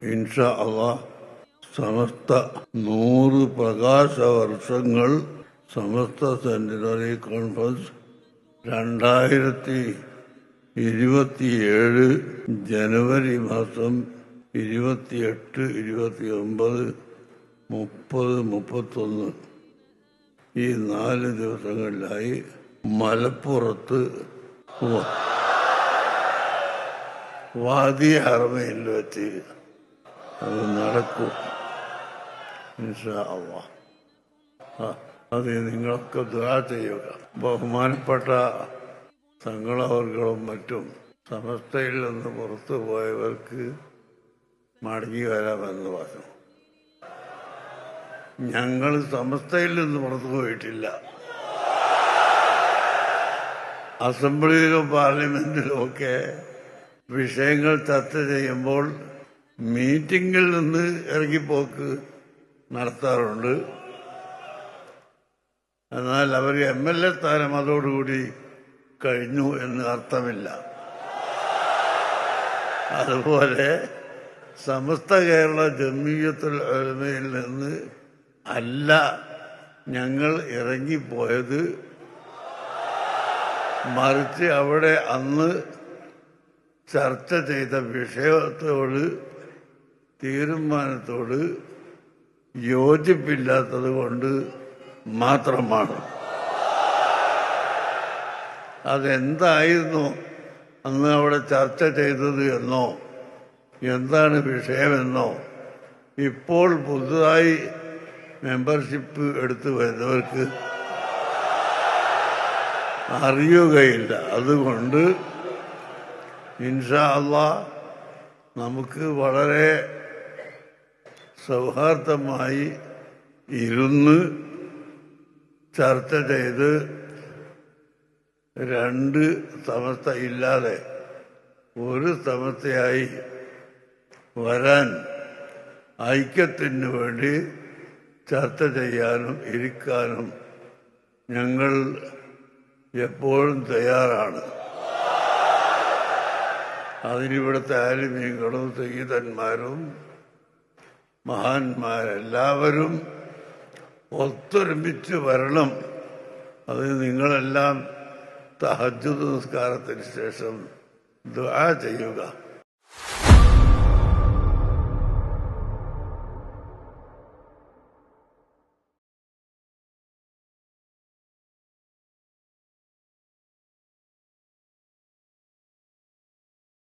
ഇൻഷാ അല്ലാഹ് സമസ്ത 100 പ്രകാശ വർഷങ്ങൾ സമസ്ത സെന്റിനറി കോൺഫറൻസ് 2027 ജനുവരി മാസം 28, 29, 30, 31 ഈ 4 ദിവസങ്ങളിലായി മലപ്പുറത്ത് വാദി ഹറമയിൽ വെച്ച് അത് നടക്കും ഇൻഷാ അല്ലാഹ്. അത് നിങ്ങളൊക്കെ ദുആ ചെയ്യുക. ബഹുമാനപ്പെട്ട തങ്ങളവർകളും മറ്റും സമസ്തയിൽ നിന്ന് പുറത്തു പോയവർക്ക് മടങ്ങി വരാമെന്ന് പറഞ്ഞു. ഞങ്ങൾ സമസ്തയിൽ നിന്ന് പുറത്തു പോയിട്ടില്ല. അസംബ്ലിയിലും പാർലമെന്റിലും ഒക്കെ വിഷയങ്ങൾ ചർച്ച ചെയ്യുമ്പോൾ മീറ്റിങ്ങിൽ നിന്ന് ഇറങ്ങിപ്പോക്ക് നടത്താറുണ്ട്. എന്നാൽ അവർ MLA സ്ഥാനം അതോടുകൂടി കഴിഞ്ഞു എന്ന് അർത്ഥമില്ല. അതുപോലെ സമസ്ത കേരള ജംഇയ്യത്തുൽ ഉലമയിൽ നിന്ന് അല്ല ഞങ്ങൾ ഇറങ്ങിപ്പോയത്, മറിച്ച് അവിടെ അന്ന് ചർച്ച ചെയ്ത വിഷയത്തോട് തീരുമാനത്തോട് യോജിപ്പില്ലാത്തത് കൊണ്ട് മാത്രമാണ്. അതെന്തായിരുന്നു അന്ന് അവിടെ ചർച്ച ചെയ്തത് എന്നോ എന്താണ് വിഷയമെന്നോ ഇപ്പോൾ പുതുതായി മെമ്പർഷിപ്പ് എടുത്തു വരുന്നവർക്ക് അറിയുകയില്ല. അതുകൊണ്ട് ഇൻഷാ അല്ലാഹ് നമുക്ക് വളരെ സൗഹാർദ്ദമായി ഇരുന്ന് ചർച്ച ചെയ്ത് 2 സമസ്ത ഇല്ലാതെ ഒരു സമസ്തയായി വരാൻ ഐക്യത്തിന് വേണ്ടി ചർച്ച ചെയ്യാനും ഇരിക്കാനും ഞങ്ങൾ എപ്പോഴും തയ്യാറാണ്. അതിനിവിടുത്തെ ആലിമീങ്ങളും സയ്യിദന്മാരും മഹാന്മാരെല്ലാവരും ഒത്തൊരുമിച്ച് വരണം. അത് നിങ്ങളെല്ലാം തഹജ്ജുദ് നിസ്കാരത്തിന് ശേഷം ദുആ ചെയ്യുക.